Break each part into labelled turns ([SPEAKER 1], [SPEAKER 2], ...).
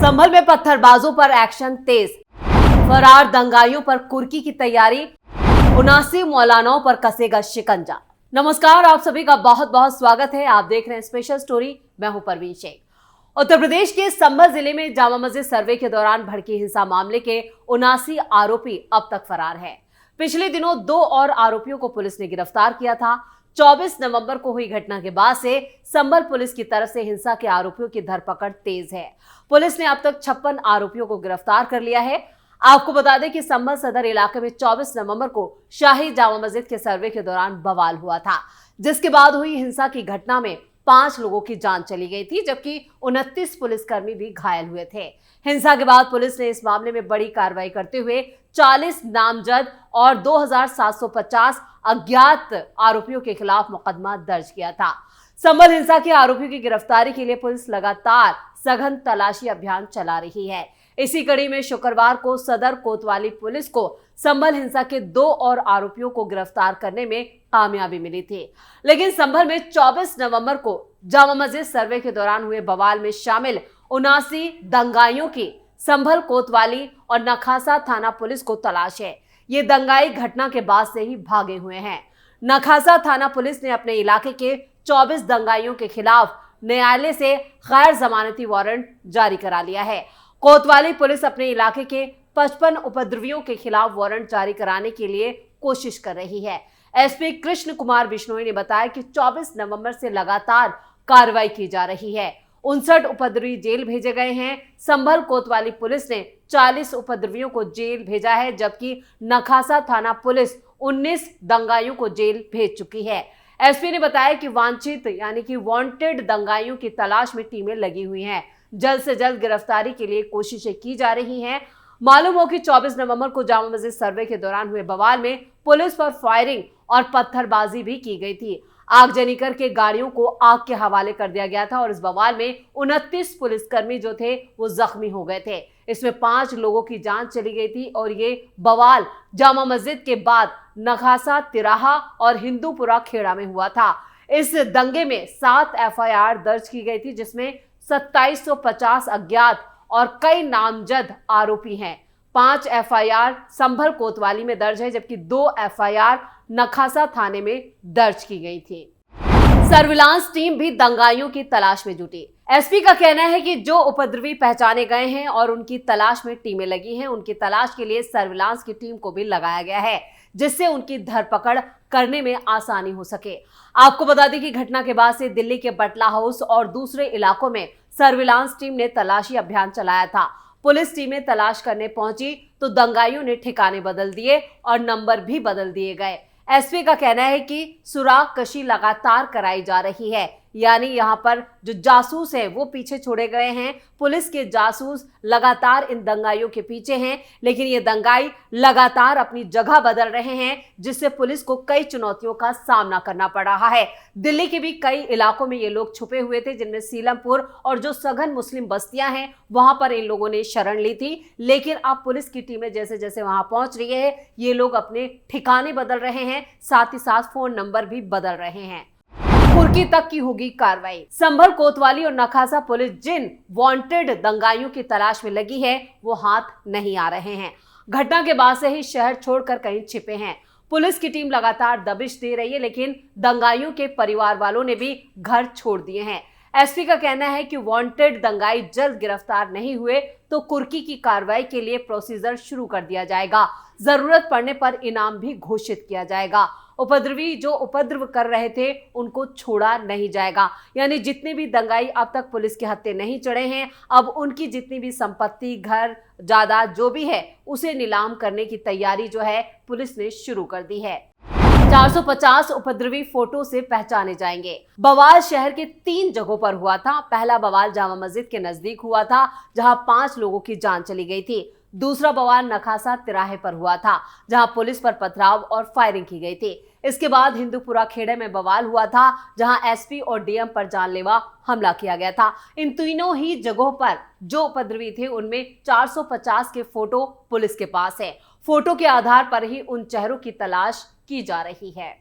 [SPEAKER 1] संभल में पत्थरबाजों पर एक्शन तेज, फरार दंगाइयों पर कुर्की की तैयारी, 79 मौलानाओं पर कसेगा शिकंजा। नमस्कार, आप सभी का बहुत बहुत स्वागत है। आप देख रहे हैं स्पेशल स्टोरी। मैं हूं परवीन शेख। उत्तर प्रदेश के संभल जिले में जामा मस्जिद सर्वे के दौरान भड़की हिंसा मामले के 79 आरोपी अब तक फरार हैं। पिछले दिनों 2 और आरोपियों को पुलिस ने गिरफ्तार किया था। 24 नवंबर को हुई घटना के बाद से संभल पुलिस की तरफ से हिंसा के आरोपियों की धरपकड़ तेज है। पुलिस ने अब तक 56 आरोपियों को गिरफ्तार कर लिया है। आपको बता दें कि संभल सदर इलाके में 24 नवंबर को शाही जामा मस्जिद के सर्वे के दौरान बवाल हुआ था, जिसके बाद हुई हिंसा की घटना में 5 लोगों की जान चली गई थी, जबकि 29 पुलिसकर्मी भी घायल हुए थे। हिंसा के बाद पुलिस ने इस मामले में बड़ी कार्रवाई करते हुए 40 नामजद और 2750 अज्ञात आरोपियों के खिलाफ मुकदमा दर्ज किया था। संभल हिंसा के आरोपियों की गिरफ्तारी के लिए पुलिस लगातार सघन तलाशी अभियान चला रही है। इसी कड़ी में शुक्रवार को सदर कोतवाली पुलिस को संभल हिंसा के 2 और आरोपियों को गिरफ्तार करने में कामयाबी मिली थी। लेकिन संभल में 24 नवंबर को जामा मस्जिद सर्वे के दौरान हुए बवाल में शामिल 79 दंगाइयों की संभल कोतवाली और नखासा थाना पुलिस को तलाश है। ये दंगाई घटना के बाद से ही भागे हुए हैं। नखासा थाना पुलिस ने अपने इलाके के 24 दंगाइयों के खिलाफ न्यायालय से गैर जमानती वारंट जारी करा लिया है। कोतवाली पुलिस अपने इलाके के 55 उपद्रवियों के खिलाफ वारंट जारी कराने के लिए कोशिश कर रही है। एसपी कृष्ण कुमार बिश्नोई ने बताया कि 24 नवंबर से लगातार कार्रवाई की जा रही है। 59 उपद्रवी जेल भेजे गए हैं। संभल कोतवाली पुलिस ने 40 उपद्रवियों को जेल भेजा है, जबकि नखासा थाना पुलिस 19 दंगाइयों को जेल भेज चुकी है। एसपी ने बताया कि वांछित यानी कि वांटेड दंगाइयों की तलाश में टीमें लगी हुई हैं। जल्द से जल्द गिरफ्तारी के लिए कोशिशें की जा रही हैं। मालूम हो कि 24 नवंबर को जामा मस्जिद सर्वे के दौरान हुए बवाल में पुलिस पर फायरिंग और पत्थरबाजी भी की गई थी। आगजनी करके गाड़ियों को आग के हवाले कर दिया गया था और इस बवाल में 29 पुलिसकर्मी जो थे वो जख्मी हो गए थे। इसमें 5 लोगों की जान चली गई थी और ये बवाल जामा मस्जिद के बाद नखासा, तिराहा और हिंदूपुरा खेड़ा में हुआ था। इस दंगे में 7 एफआईआर दर्ज की गई थी, जिसमें 2750 अज्ञात और कई नामजद आरोपी हैं। 5 एफआईआर संभल कोतवाली में दर्ज है, जबकि 2 एफआईआर नखासा थाने में दर्ज की गई थी। सर्विलांस टीम भी दंगाइयों की तलाश में जुटी। एसपी का कहना है कि जो उपद्रवी पहचाने गए हैं और उनकी तलाश में टीमें लगी हैं, उनकी तलाश के लिए सर्विलांस की टीम को भी लगाया गया है, जिससे उनकी धरपकड़ करने में आसानी हो सके। आपको बता दें कि घटना के बाद से दिल्ली के बटला हाउस और दूसरे इलाकों में सर्विलांस टीम ने तलाशी अभियान चलाया था। पुलिस टीमें तलाश करने पहुंची तो दंगाइयों ने ठिकाने बदल दिए और नंबर भी बदल दिए गए। एसपी का कहना है कि सुराग कशी लगातार कराई जा रही है, यानी यहाँ पर जो जासूस हैं वो पीछे छोड़े गए हैं। पुलिस के जासूस लगातार इन दंगाइयों के पीछे हैं, लेकिन ये दंगाई लगातार अपनी जगह बदल रहे हैं, जिससे पुलिस को कई चुनौतियों का सामना करना पड़ रहा है। दिल्ली के भी कई इलाकों में ये लोग छुपे हुए थे, जिनमें सीलमपुर और जो सघन मुस्लिम बस्तियां हैं वहां पर इन लोगों ने शरण ली थी। लेकिन अब पुलिस की टीमें जैसे जैसे वहां पहुंच रही है, ये लोग अपने ठिकाने बदल रहे हैं, साथ ही साथ फोन नंबर भी बदल रहे हैं। कुर्की तक की होगी कार्रवाई। संभल कोतवाली और नखासा पुलिस जिन वांटेड दंगाइयों की तलाश में लगी है वो हाथ नहीं आ रहे हैं। घटना के बाद से ही शहर छोड़कर कहीं छिपे हैं। पुलिस की टीम लगातार दबिश दे रही है, लेकिन दंगाइयों के परिवार वालों ने भी घर छोड़ दिए हैं। एसपी का कहना है कि वांटेड दंगाई जल्द गिरफ्तार नहीं हुए तो कुर्की की कार्रवाई के लिए प्रोसीजर शुरू कर दिया जाएगा। जरूरत पड़ने पर इनाम भी घोषित किया जाएगा। उपद्रवी जो उपद्रव कर रहे थे उनको छोड़ा नहीं जाएगा, यानी जितने भी दंगाई अब तक पुलिस के हत्थे नहीं चढ़े हैं, अब उनकी जितनी भी संपत्ति, घर, जायदाद जो भी है उसे नीलाम करने की तैयारी जो है पुलिस ने शुरू कर दी है। 450 उपद्रवी फोटो से पहचाने जाएंगे। बवाल शहर के 3 जगहों पर हुआ था। पहला बवाल जामा मस्जिद के नजदीक हुआ था, जहां 5 लोगों की जान चली गई थी। दूसरा बवाल नखासा तिराहे पर हुआ था, जहां पुलिस पर पथराव और फायरिंग की गई थी। इसके बाद हिंदूपुरा खेड़े में बवाल हुआ था, जहां एसपी और डीएम पर जानलेवा हमला किया गया था। इन तीनों ही जगहों पर जो उपद्रवी थे उनमें 450 के फोटो पुलिस के पास है। फोटो के आधार पर ही उन चेहरों की तलाश की जा रही है।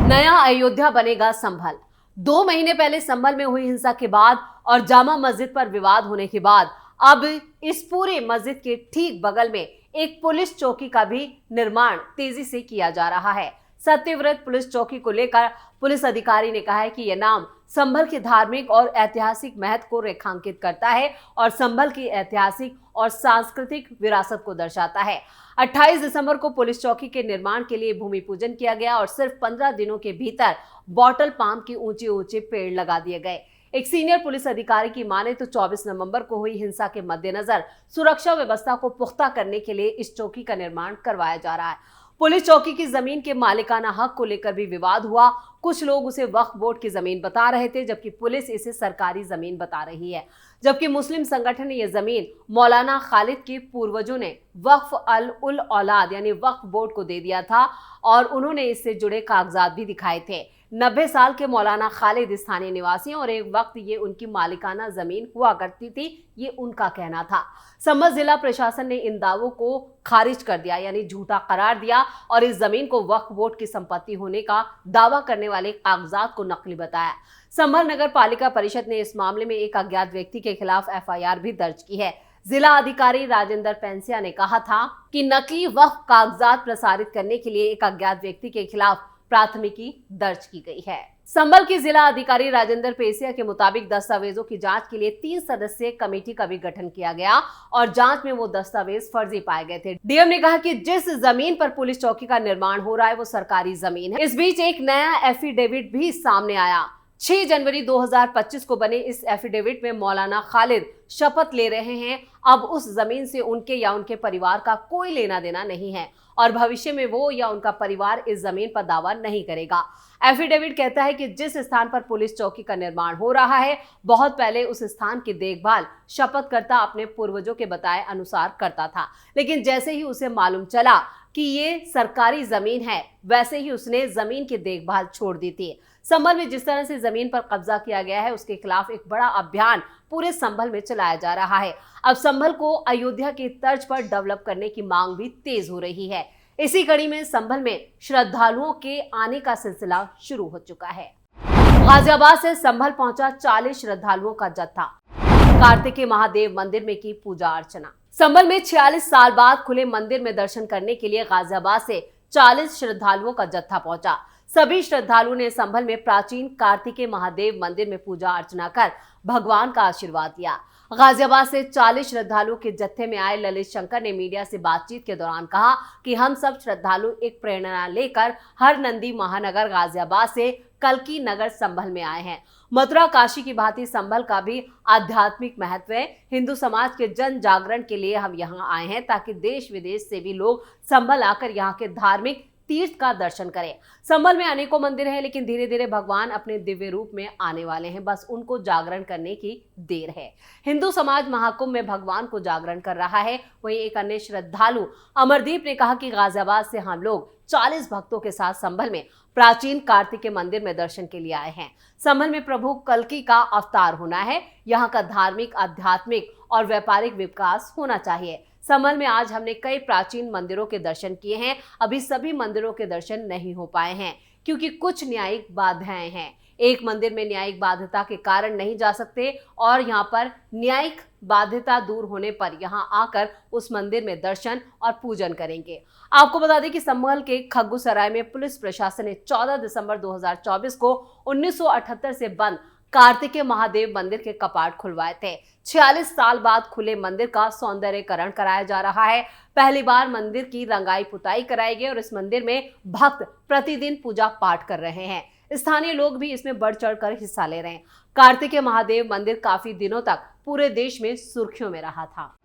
[SPEAKER 1] नया अयोध्या बनेगा संभल। 2 महीने पहले संभल में हुई हिंसा के बाद और जामा मस्जिद पर विवाद होने के बाद अब इस पूरे मस्जिद के ठीक बगल में एक पुलिस चौकी का भी निर्माण तेजी से किया जा रहा है। सत्यव्रत पुलिस चौकी को लेकर पुलिस अधिकारी ने कहा है कि यह नाम संभल के धार्मिक और ऐतिहासिक महत्व को रेखांकित करता है और संभल की ऐतिहासिक और सांस्कृतिक विरासत को दर्शाता है। 28 दिसंबर को पुलिस चौकी के निर्माण के लिए भूमि पूजन किया गया और सिर्फ 15 दिनों के भीतर बॉटल पाम के ऊंचे ऊंचे पेड़ लगा दिए गए। एक सीनियर पुलिस अधिकारी की माने तो 24 नवंबर को हुई हिंसा के मद्देनजर सुरक्षा व्यवस्था को पुख्ता करने के लिए इस चौकी का निर्माण करवाया जा रहा है। पुलिस चौकी की जमीन के मालिकाना हक को लेकर भी विवाद हुआ। कुछ लोग उसे वक्फ बोर्ड की जमीन बता रहे थे, जबकि पुलिस इसे सरकारी जमीन बता रही है। जबकि मुस्लिम संगठन ने यह जमीन मौलाना खालिद के पूर्वजों ने वक्फ अल उल औलाद यानी वक्फ बोर्ड को दे दिया था और उन्होंने इससे जुड़े कागजात भी दिखाए थे। 90 साल के मौलाना खालिद स्थानीय निवासी और एक वक्त ये उनकी मालिकाना जमीन हुआ करती थी, ये उनका कहना था। संभल जिला प्रशासन ने इन दावों को खारिज कर दिया यानी झूठा करार दिया और इस जमीन को वक्फ बोर्ड की संपत्ति होने का दावा करने वाले कागजात को नकली बताया। संभल नगर पालिका परिषद ने इस मामले में एक अज्ञात व्यक्ति के खिलाफ FIR भी दर्ज की है। जिला अधिकारी राजेंद्र पेंसिया ने कहा था कि नकली वक्फ कागजात प्रसारित करने के लिए एक अज्ञात व्यक्ति के खिलाफ प्राथमिकी दर्ज की गई है। संभल के जिला अधिकारी राजेंद्र पेसिया के मुताबिक दस्तावेजों की जांच के लिए 3 सदस्यीय कमेटी का भी गठन किया गया और जांच में वो दस्तावेज फर्जी पाए गए थे। डीएम ने कहा कि जिस जमीन पर पुलिस चौकी का निर्माण हो रहा है वो सरकारी जमीन है। इस बीच एक नया एफिडेविट भी सामने आया। 6 जनवरी 2025 को बने इस एफिडेविट में मौलाना खालिद शपथ ले रहे हैं अब उस जमीन से उनके या उनके परिवार का कोई लेना देना नहीं है और भविष्य में वो या उनका परिवार इस जमीन पर दावा नहीं करेगा। एफिडेविट कहता है कि जिस स्थान पर पुलिस चौकी का निर्माण हो रहा है बहुत पहले उस स्थान की देखभाल शपथकर्ता अपने पूर्वजों के बताए अनुसार करता था, लेकिन जैसे ही उसे मालूम चला कि ये सरकारी जमीन है वैसे ही उसने जमीन की देखभाल छोड़ दी थी। संभल में जिस तरह से जमीन पर कब्जा किया गया है उसके खिलाफ एक बड़ा अभियान पूरे संभल में चलाया जा रहा है। अब संभल को अयोध्या की तर्ज पर डेवलप करने की मांग भी तेज हो रही है। इसी कड़ी में संभल में श्रद्धालुओं के आने का सिलसिला शुरू हो चुका है। गाजियाबाद से संभल पहुंचा 40 श्रद्धालुओं का जत्था। कार्तिकेय महादेव मंदिर में की पूजा अर्चना। संभल में 46 साल बाद खुले मंदिर में दर्शन करने के लिए गाजियाबाद से 40 श्रद्धालुओं का जत्था पहुंचा। सभी श्रद्धालुओं ने संभल में प्राचीन कार्तिकेय महादेव मंदिर में पूजा अर्चना कर भगवान का आशीर्वाद लिया। गाजियाबाद से 40 श्रद्धालुओं के जत्थे में आए ललित शंकर ने मीडिया से बातचीत के दौरान कहा कि हम सब श्रद्धालु एक प्रेरणा लेकर हर नंदी महानगर गाजियाबाद से कल्की नगर संभल में आए हैं। मथुरा काशी की भांति संभल का भी आध्यात्मिक महत्व है। हिंदू समाज के जन जागरण के लिए हम यहाँ आए हैं ताकि देश विदेश से भी लोग संभल आकर यहाँ के धार्मिक तीर्थ का दर्शन करें। संभल में अनेकों मंदिर हैं, लेकिन धीरे धीरे भगवान अपने दिव्य रूप में आने वाले हैं, बस उनको जागरण करने की देर है। हिंदू समाज महाकुंभ में भगवान को जागरण कर रहा है। वहीं एक अन्य श्रद्धालु अमरदीप ने कहा कि गाजियाबाद से हम लोग 40 भक्तों के साथ संभल में प्राचीन कार्तिकेय मंदिर में दर्शन के लिए आए हैं। संभल में प्रभु कल्की का अवतार होना है। यहाँ का धार्मिक, आध्यात्मिक और व्यापारिक विकास होना चाहिए। संभल में आज हमने कई प्राचीन मंदिरों के दर्शन किए हैं। अभी सभी मंदिरों के दर्शन नहीं हो पाए हैं क्योंकि कुछ न्यायिक बाधाएं हैं। एक मंदिर में न्यायिक बाध्यता के कारण नहीं जा सकते और यहाँ पर न्यायिक बाध्यता दूर होने पर यहाँ आकर उस मंदिर में दर्शन और पूजन करेंगे। आपको बता दें कि संभल के खग्गूसराय में पुलिस प्रशासन ने 14 दिसंबर 2024 को 1978 से बंद कार्तिकेय महादेव मंदिर के कपाट खुलवाए थे। 46 साल बाद खुले मंदिर का सौंदर्यीकरण कराया जा रहा है। पहली बार मंदिर की रंगाई पुताई कराई गई और इस मंदिर में भक्त प्रतिदिन पूजा पाठ कर रहे हैं। स्थानीय लोग भी इसमें बढ़ चढ़कर हिस्सा ले रहे हैं। कार्तिकेय महादेव मंदिर काफी दिनों तक पूरे देश में सुर्खियों में रहा था।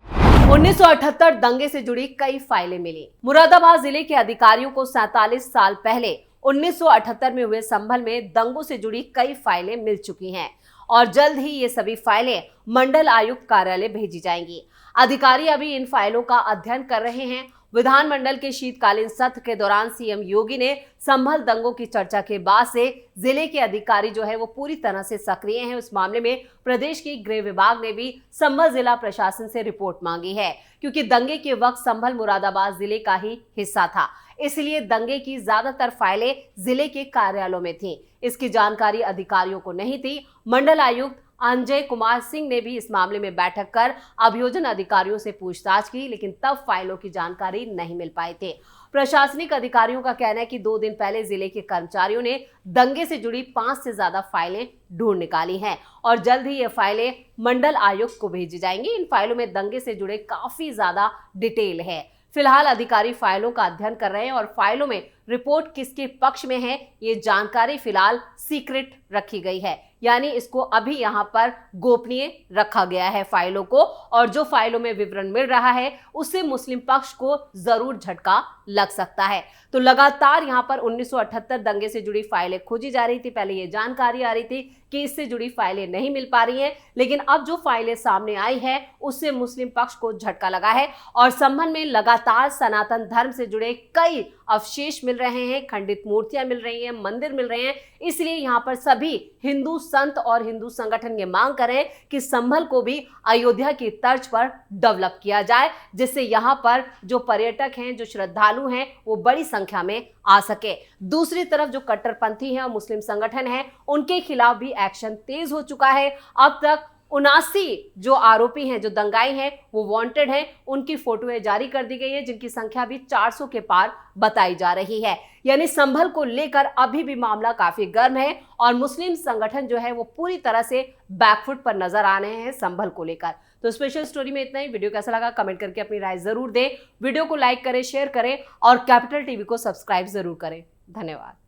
[SPEAKER 1] 1978 दंगे से जुड़ी कई फाइलें मिली। मुरादाबाद जिले के अधिकारियों को 47 साल पहले 1978 में हुए संभल में दंगों से जुड़ी कई फाइलें मिल चुकी हैं और जल्द ही ये सभी फाइलें मंडल आयुक्त कार्यालय भेजी जाएंगी। अधिकारी अभी इन फाइलों का अध्ययन कर रहे हैं। विधानमंडल के शीतकालीन सत्र के दौरान सीएम योगी ने संभल दंगों की चर्चा के बाद से जिले के अधिकारी जो है वो पूरी तरह से सक्रिय हैं। उस मामले में प्रदेश की गृह विभाग ने भी संभल जिला प्रशासन से रिपोर्ट मांगी है क्योंकि दंगे के वक्त संभल मुरादाबाद जिले का ही हिस्सा था, इसलिए दंगे की ज्यादातर फाइलें जिले के कार्यालयों में थीं। इसकी जानकारी अधिकारियों को नहीं थी। मंडल आयुक्त अंजय कुमार सिंह ने भी इस मामले में बैठक कर अभियोजन अधिकारियों से पूछताछ की, लेकिन तब फाइलों की जानकारी नहीं मिल पाए थे। प्रशासनिक अधिकारियों का कहना है कि 2 दिन पहले जिले के कर्मचारियों ने दंगे से जुड़ी 5 से ज्यादा फाइलें ढूंढ निकाली हैं और जल्द ही ये फाइलें मंडल आयुक्त को भेजी जाएंगी। इन फाइलों में दंगे से जुड़े काफी ज्यादा डिटेल है। फिलहाल अधिकारी फाइलों का अध्ययन कर रहे हैं और फाइलों में रिपोर्ट किसके पक्ष में है ये जानकारी फिलहाल सीक्रेट रखी गई है, यानी इसको अभी यहां पर गोपनीय रखा गया है फाइलों को, और जो फाइलों में विवरण मिल रहा है उससे मुस्लिम पक्ष को जरूर झटका लग सकता है। तो लगातार यहां पर 1978 दंगे से जुड़ी फाइलें खोजी जा रही थी। पहले ये जानकारी आ रही थी कि इससे जुड़ी फाइलें नहीं मिल पा रही हैं, लेकिन अब जो फाइलें सामने आई है उससे मुस्लिम पक्ष को झटका लगा है और संबंध में लगातार सनातन धर्म से जुड़े कई अवशेष मिल रहे हैं, खंडित मूर्तियां मिल रही हैं, मंदिर मिल रहे हैं। इसलिए यहां पर सभी हिंदू संत और हिंदू संगठन ये मांग करें कि संभल को भी अयोध्या की तर्ज पर डेवलप किया जाए, जिससे यहां पर जो पर्यटक हैं, जो श्रद्धालु हैं, वो बड़ी संख्या में आ सके। दूसरी तरफ जो कट्टरपंथी हैं और मुस्लिम संगठन हैं, उनके खिलाफ भी एक्शन तेज हो चुका है। अब तक 79 जो आरोपी हैं, जो दंगाई हैं, वो वांटेड हैं। उनकी फोटोएं जारी कर दी गई है, जिनकी संख्या भी 400 के पार बताई जा रही है। यानी संभल को लेकर अभी भी मामला काफी गर्म है और मुस्लिम संगठन जो है वो पूरी तरह से बैकफुट पर नजर आ रहे हैं संभल को लेकर। तो स्पेशल स्टोरी में इतना ही। वीडियो कैसा लगा कमेंट करके अपनी राय जरूर दें। वीडियो को लाइक करें, शेयर करें और कैपिटल टीवी को सब्सक्राइब जरूर करें। धन्यवाद।